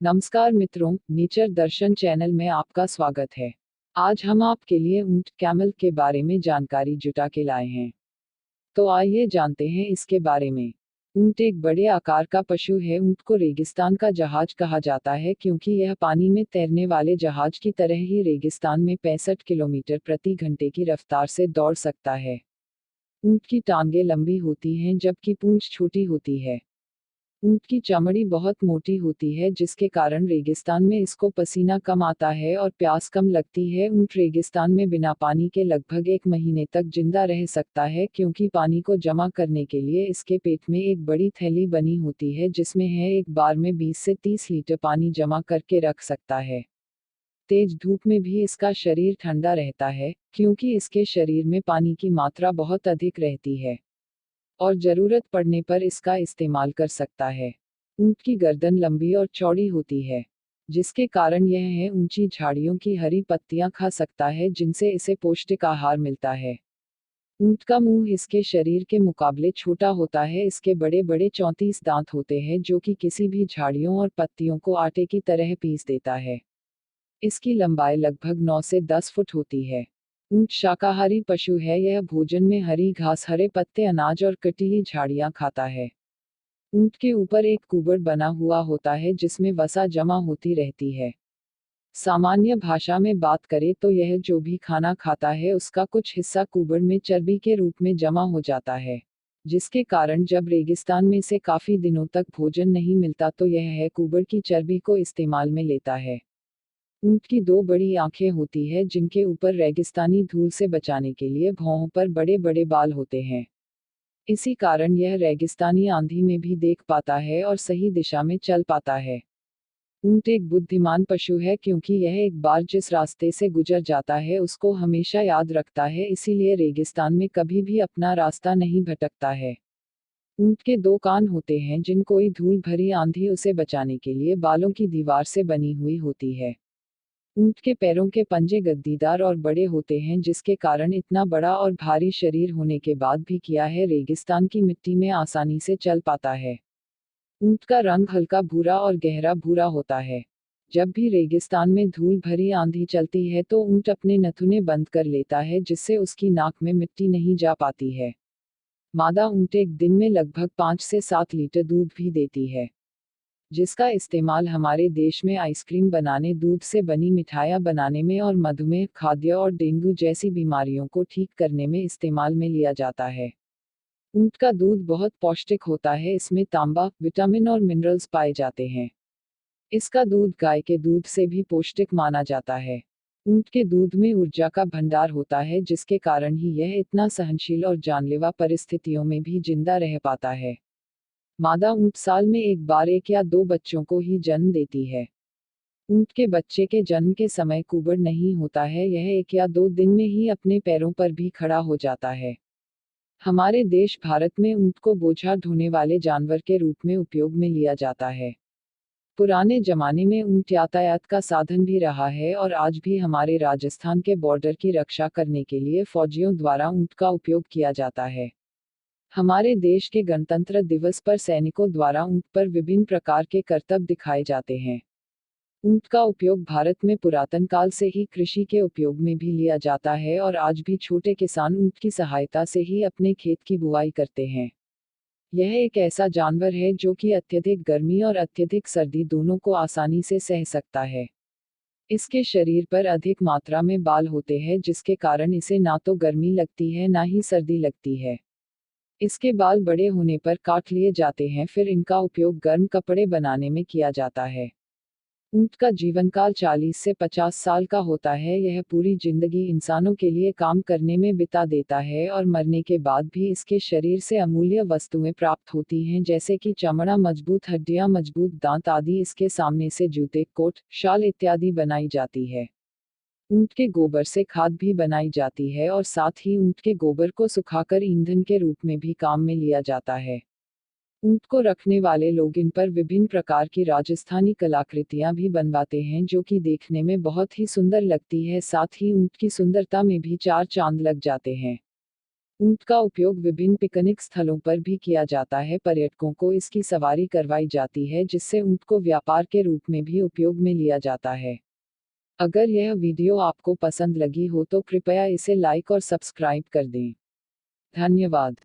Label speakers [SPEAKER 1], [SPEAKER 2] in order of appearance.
[SPEAKER 1] नमस्कार मित्रों, नेचर दर्शन चैनल में आपका स्वागत है। आज हम आपके लिए ऊंट कैमल के बारे में जानकारी जुटा के लाए हैं। तो आइए जानते हैं इसके बारे में। ऊंट एक बड़े आकार का पशु है। ऊंट को रेगिस्तान का जहाज कहा जाता है क्योंकि यह पानी में तैरने वाले जहाज की तरह ही रेगिस्तान में 65 किलोमीटर प्रति घंटे की रफ्तार से दौड़ सकता है। ऊंट की टांगें लंबी होती हैं जबकि पूंछ छोटी होती है। ऊंट की चमड़ी बहुत मोटी होती है जिसके कारण रेगिस्तान में इसको पसीना कम आता है और प्यास कम लगती है। ऊंट रेगिस्तान में बिना पानी के लगभग 1 महीने तक जिंदा रह सकता है क्योंकि पानी को जमा करने के लिए इसके पेट में एक बड़ी थैली बनी होती है जिसमें है एक बार में 20 से 30 लीटर पानी जमा करके रख सकता है। तेज धूप में भी इसका शरीर ठंडा रहता है क्योंकि इसके शरीर में पानी की मात्रा बहुत अधिक रहती है और जरूरत पड़ने पर इसका इस्तेमाल कर सकता है। ऊंट की गर्दन लंबी और चौड़ी होती है जिसके कारण यह है ऊंची झाड़ियों की हरी पत्तियां खा सकता है जिनसे इसे पौष्टिक आहार मिलता है। ऊंट का मुंह इसके शरीर के मुकाबले छोटा होता है। इसके बड़े बड़े 34 दांत होते हैं जो कि किसी भी झाड़ियों और पत्तियों को आटे की तरह पीस देता है। इसकी लंबाई लगभग 9 से 10 फुट होती है। ऊंट शाकाहारी पशु है। यह भोजन में हरी घास, हरे पत्ते, अनाज और कटीली झाड़ियां खाता है। ऊंट के ऊपर एक कुबड़ बना हुआ होता है जिसमें वसा जमा होती रहती है। सामान्य भाषा में बात करें तो यह जो भी खाना खाता है उसका कुछ हिस्सा कुबड़ में चर्बी के रूप में जमा हो जाता है, जिसके कारण जब रेगिस्तान में से काफी दिनों तक भोजन नहीं मिलता तो यह है कुबड़ की चर्बी को इस्तेमाल में लेता है। ऊंट की दो बड़ी आंखें होती है जिनके ऊपर रेगिस्तानी धूल से बचाने के लिए भौहों पर बड़े बड़े बाल होते हैं। इसी कारण यह रेगिस्तानी आंधी में भी देख पाता है और सही दिशा में चल पाता है। ऊंट एक बुद्धिमान पशु है क्योंकि यह एक बार जिस रास्ते से गुजर जाता है उसको हमेशा याद रखता है, इसीलिए रेगिस्तान में कभी भी अपना रास्ता नहीं भटकता है। ऊंट के दो कान होते हैं जिन कोई धूल भरी आंधी उसे बचाने के लिए बालों की दीवार से बनी हुई होती है। ऊंट के पैरों के पंजे गद्दीदार और बड़े होते हैं जिसके कारण इतना बड़ा और भारी शरीर होने के बाद भी किया है रेगिस्तान की मिट्टी में आसानी से चल पाता है। ऊंट का रंग हल्का भूरा और गहरा भूरा होता है। जब भी रेगिस्तान में धूल भरी आंधी चलती है तो ऊंट अपने नथुने बंद कर लेता है जिससे उसकी नाक में मिट्टी नहीं जा पाती है। मादा ऊंट एक दिन में लगभग 5 से 7 लीटर दूध भी देती है, जिसका इस्तेमाल हमारे देश में आइसक्रीम बनाने, दूध से बनी मिठाइयाँ बनाने में और मधुमेह, खाद्य और डेंगू जैसी बीमारियों को ठीक करने में इस्तेमाल में लिया जाता है। ऊंट का दूध बहुत पौष्टिक होता है। इसमें तांबा, विटामिन और मिनरल्स पाए जाते हैं। इसका दूध गाय के दूध से भी पौष्टिक माना जाता है। ऊंट के दूध में ऊर्जा का भंडार होता है जिसके कारण ही यह इतना सहनशील और जानलेवा परिस्थितियों में भी जिंदा रह पाता है। मादा ऊंट साल में एक बार एक या दो बच्चों को ही जन्म देती है। ऊंट के बच्चे के जन्म के समय कुबड़ नहीं होता है, यह 1 या 2 दिन में ही अपने पैरों पर भी खड़ा हो जाता है। हमारे देश भारत में ऊंट को बोझा ढोने वाले जानवर के रूप में उपयोग में लिया जाता है। पुराने जमाने में ऊंट यातायात का साधन भी रहा है और आज भी हमारे राजस्थान के बॉर्डर की रक्षा करने के लिए फौजियों द्वारा ऊंट का उपयोग किया जाता है। हमारे देश के गणतंत्र दिवस पर सैनिकों द्वारा ऊंट पर विभिन्न प्रकार के करतब दिखाए जाते हैं। ऊंट का उपयोग भारत में पुरातन काल से ही कृषि के उपयोग में भी लिया जाता है और आज भी छोटे किसान ऊंट की सहायता से ही अपने खेत की बुवाई करते हैं। यह एक ऐसा जानवर है जो कि अत्यधिक गर्मी और अत्यधिक सर्दी दोनों को आसानी से सह सकता है। इसके शरीर पर अधिक मात्रा में बाल होते हैं जिसके कारण इसे ना तो गर्मी लगती है ना ही सर्दी लगती है। इसके बाल बड़े होने पर काट लिए जाते हैं, फिर इनका उपयोग गर्म कपड़े बनाने में किया जाता है। ऊंट का जीवनकाल 40 से 50 साल का होता है। यह पूरी जिंदगी इंसानों के लिए काम करने में बिता देता है और मरने के बाद भी इसके शरीर से अमूल्य वस्तुएं प्राप्त होती हैं जैसे कि चमड़ा, मजबूत हड्डियां, मजबूत दांत आदि। इसके सामने से जूते, कोट, शाल इत्यादि बनाई जाती है। ऊंट के गोबर से खाद भी बनाई जाती है और साथ ही ऊंट के गोबर को सुखाकर ईंधन के रूप में भी काम में लिया जाता है। ऊंट को रखने वाले लोग इन पर विभिन्न प्रकार की राजस्थानी कलाकृतियां भी बनवाते हैं जो कि देखने में बहुत ही सुंदर लगती है। साथ ही ऊंट की सुंदरता में भी चार चांद लग जाते हैं। ऊंट का उपयोग विभिन्न पिकनिक स्थलों पर भी किया जाता है। पर्यटकों को इसकी सवारी करवाई जाती है, जिससे ऊंट को व्यापार के रूप में भी उपयोग में लिया जाता है। अगर यह वीडियो आपको पसंद लगी हो तो कृपया इसे लाइक और सब्सक्राइब कर दें। धन्यवाद।